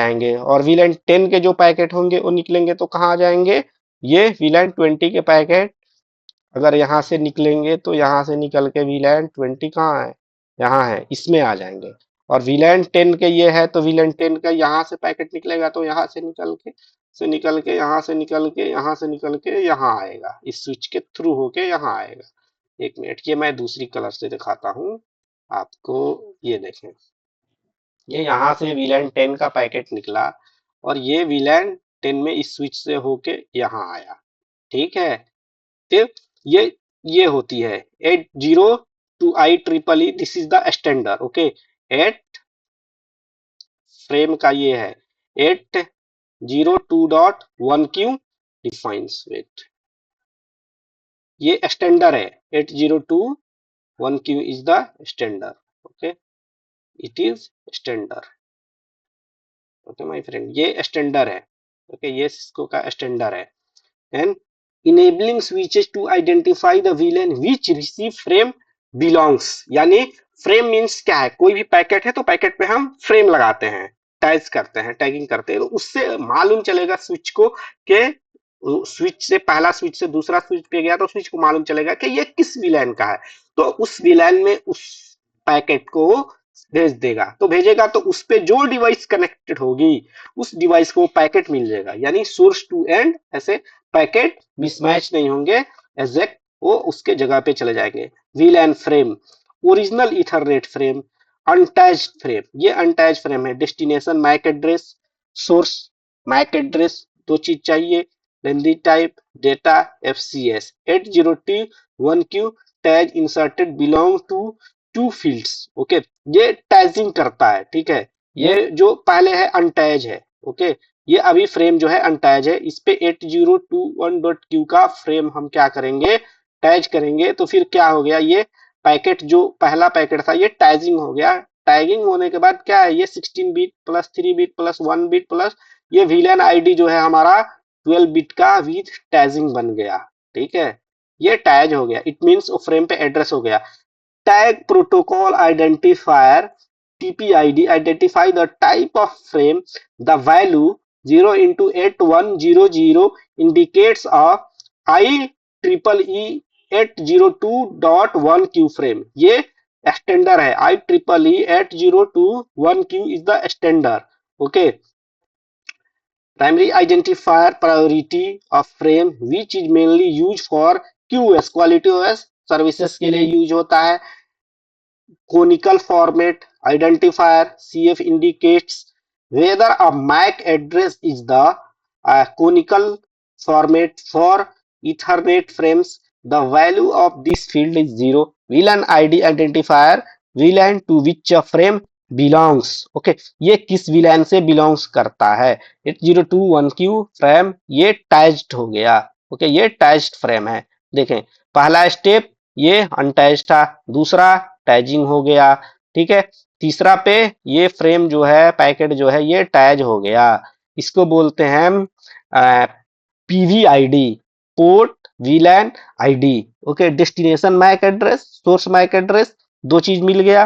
जाएंगे, और VLAN 10 के जो पैकेट होंगे वो निकलेंगे तो कहाँ आ जाएंगे, ये VLAN 20 के पैकेट अगर यहाँ से निकलेंगे तो यहाँ से निकल के VLAN 20 कहाँ है, यहाँ है, इसमें आ जाएंगे। और VLAN 10 के ये है तो VLAN 10 का यहाँ से पैकेट निकलेगा तो यहाँ से निकल के यहाँ से निकल के यहाँ से निकल के यहाँ आएगा, इस स्विच के थ्रू होके यहाँ आएगा। एक मिनट, ये मैं दूसरी कलर से दिखाता हूँ आपको। ये देखें, ये यहाँ से VLAN 10 का पैकेट निकला और ये VLAN 10 में इस स्विच से होके यहाँ आया, ठीक है। तो ये होती है 802IEEE, this is the standard, okay. 8 frame का ये है 802.1Q डिफाइंस, वेट, ये स्टैंडर्ड है, 802.1Q is the standard, okay, it is standard, okay my friend, ये स्टैंडर्ड है, ओके, ये सिस्को का स्टैंडर्ड है। And enabling switches to identify the VLAN which receive frame belongs, यानी फ्रेम मीन्स क्या है, कोई भी पैकेट है तो पैकेट पे हम फ्रेम लगाते हैं, टैग करते हैं, टैगिंग करते हैं, तो उससे मालूम चलेगा स्विच को कि स्विच से पहला स्विच से दूसरा स्विच पे गया तो स्विच को मालूम चलेगा कि ये किस VLAN का है, तो उस VLAN में उस पैकेट को भेज देगा, तो भेजेगा तो उस पे जो डिवाइस कनेक्टेड होगी उस डिवाइस को पैकेट मिल जाएगा, यानी सोर्स टू एंड ऐसे पैकेट मिसमैच नहीं होंगे, एग्जैक्ट वो उसके जगह पे चले जाएंगे। VLAN frame, original ethernet frame, untagged frame, ये अनटैच्ड फ्रेम है। Destination MAC address, source MAC address, दो चीज चाहिए, length type, data, FCS, 802.1Q tag inserted belong to two fields, okay, ये टैजिंग करता है, ठीक है। ये जो पहले है अनटैज है, ओके, ये अभी फ्रेम जो है अनटैज है, इस पे 8021.Q का फ्रेम हम क्या करेंगे, टैज करेंगे, तो फिर क्या हो गया, ये पैकेट जो पहला पैकेट था ये टैजिंग हो गया। टैगिंग होने के बाद क्या है, ये 16 bit plus 3 bit plus 1 bit plus ये VLAN ID जो है हमारा 12 बिट का विद टैजिंग बन गया, ठीक है, ये टैज हो गया, इट मीन्स वो फ्रेम पे एड्रेस हो गया। Tag protocol identifier TPID identify the type of frame. The value 0 into 8100 indicates a IEEE 802.1Q frame. ये स्टैंडर्ड है, IEEE 802.1Q is the standard. Okay. Primary identifier priority of frame which is mainly used for QoS quality OS services के लिए use होता है। Conical format identifier CF indicates whether a MAC address is the conical format for Ethernet frames. The value of this field is 0. VLAN ID identifier VLAN to which a frame belongs. Okay, ये किस VLAN से belongs करता है, 8021Q frame ये टैज्ड हो गया, okay, ये टैज्ड frame है। देखें पहला स्टेप ये अनटैच था, दूसरा टैजिंग हो गया, ठीक है, तीसरा पे ये फ्रेम जो है पैकेट जो है ये टैज हो गया, इसको बोलते हैं हम PVID, port VLAN ID, okay. Destination MAC address, source MAC address, दो चीज मिल गया,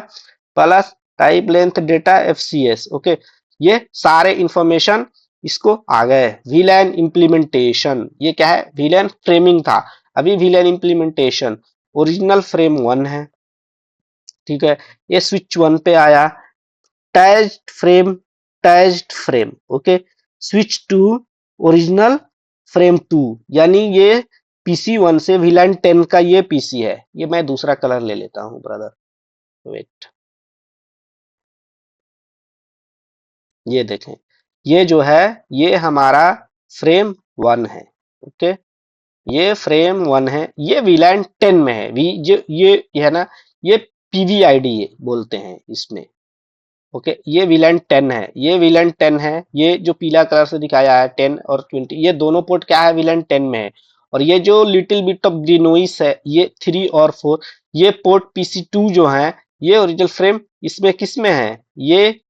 plus type length data FCS, okay, ये सारे इंफॉर्मेशन इसको आ गए। VLAN इम्प्लीमेंटेशन, ये क्या है, VLAN फ्रेमिंग था, अभी VLAN इम्प्लीमेंटेशन, ओरिजिनल फ्रेम 1 है, ठीक है, ये स्विच 1 पे आया, tagged frame, okay, switch two original frame 2, यानी ये PC1 से VLAN 10 का ये PC है। ये मैं दूसरा कलर ले लेता हूं ब्रदर, वेट, ये देखें, ये जो है ये हमारा फ्रेम 1 है, ओके, ये फ्रेम 1 है, ये VLAN 10 में है, जो ये है ना, ये PVID बोलते हैं इसमें, ओके, ये VLAN 10 है, ये VLAN 10 है, ये जो पीला कलर से दिखाया है 10 और 20, ये दोनों पोर्ट क्या है, VLAN 10 में है, और ये जो लिटिल बिट ऑफ डिनोइस है ये 3 और 4, ये पोर्ट PC2 जो है ये ओरिजिनल फ्रेम इसमें किस में है, ये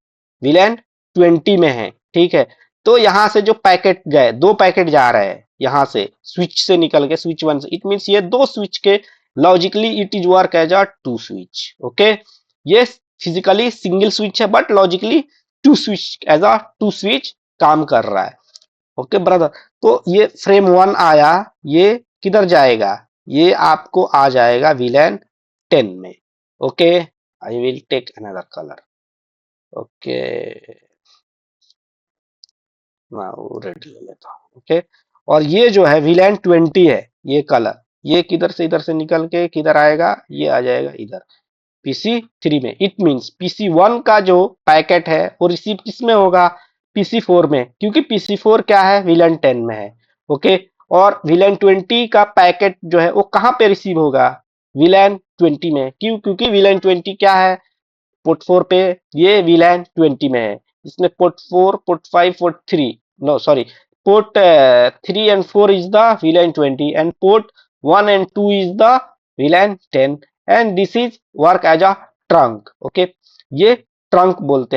VLAN 20 में है, ठीक है। तो यहाँ से जो पैकेट गए, दो पैकेट जा रहे हैं यहाँ से स्विच से निकल के, स्विच 1 से, इट मीन्स ये दो स्विच के logically it is work as a two switch, okay, ये फिजिकली सिंगल स्विच है बट लॉजिकली टू स्विच काम कर रहा है। ओके ब्रदर, तो ये फ्रेम 1 आया, ये किधर जाएगा, ये आपको आ जाएगा VLAN 10 में। Okay, I will take another colour. Okay, red ले लेता हूँ। ओके, और ये जो है VLAN 20 है, ये कलर, ये किधर से इधर से निकल के किधर आएगा, ये आ जाएगा इधर PC3 में। इट मींस PC1 का जो पैकेट है वो रिसीव किस में होगा, PC4 में, क्योंकि PC4 क्या है, VLAN 10 में है। ओके, और VLAN 20 का पैकेट जो है वो कहां पे रिसीव होगा, VLAN 20 में। क्यों, क्योंकि VLAN 20 क्या है, पोर्ट 4 पे, ये VLAN 20 में है। इसमें port 4, port 5, port 3, no sorry, port 3 and 4 is the VLAN 20 and port 1 and 2 is the VLAN 10 and this is work as a trunk. Okay, ये ट्रंक बोलते हैं।